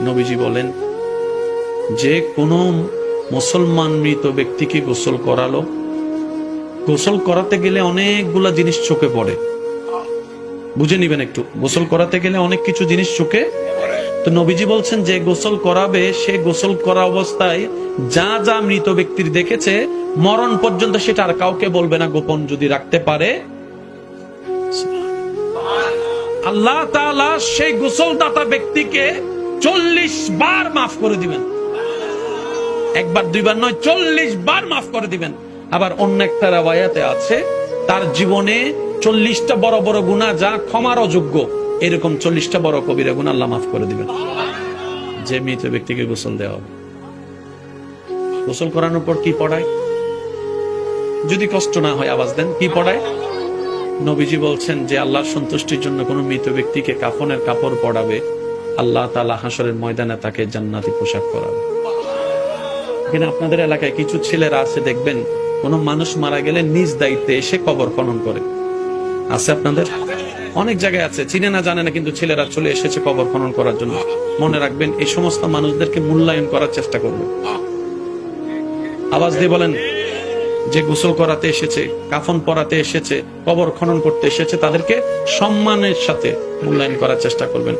নবীজি বলেন, যে কোনো মুসলমান মৃত ব্যক্তিকে গোসল করালো, গোসল করাতে গেলে অনেকগুলা জিনিস চোখে পড়ে, বুঝে নিবেন একটু। গোসল করাতে গেলে অনেক কিছু জিনিস চোখে, তো নবীজি বলছেন যে গোসল করাবে সে গোসল করা অবস্থায় যা যা মৃত ব্যক্তির দেখেছে মরণ পর্যন্ত সেটা আর কাউকে বলবে না, গোপন যদি রাখতে পারে আল্লাহ তাআলা সেই গোসলদাতা ব্যক্তিকে 40 বার মাফ করে দিবেন। একবার দুইবার নয়, 40 বার মাফ করে দিবেন। আবার অন্য একটা রাওয়ায়াতে আছে তার জীবনে 40টা বড় বড় গুনাহ যা ক্ষমার অযোগ্য, এরকম 40টা বড় কবিরা গুনাহ আল্লাহ মাফ করে দিবেন। যে মৃত ব্যক্তিকে গোসল দেওয়া হবে, গোসল করানোর পর কি পড়ায়? যদি কষ্ট না হয় আওয়াজ দেন, কি পড়ায়? নবীজি বলছেন যে আল্লাহর সন্তুষ্টির জন্য কোন মৃত ব্যক্তিকে কাফনের কাপড় পরাবে, আল্লাহ তাআলা হাসরের ময়দানে তাকে জান্নাতি পোশাক পরাবে। এখানে আপনাদের এলাকায় কিছু ছেলেরা আছে, দেখবেন কোন মানুষ মারা গেলে নিজ দায়িত্বে এসে কবর খনন করে, আছে আপনাদের অনেক জায়গায় আছে, চিনে না জানে না, কিন্তু ছেলেরা চলে এসেছে কবর খনন করার জন্য। মনে রাখবেন, এই সমস্ত মানুষদেরকে মূল্যায়ন করার চেষ্টা করবেন। আওয়াজ দিয়ে বলেন, যে গোসল করাতে এসেছে, কাফন পরাতে এসেছে, কবর খনন করতে এসেছে, তাদেরকে সম্মানের সাথে মূল্যায়ন করার চেষ্টা করবেন।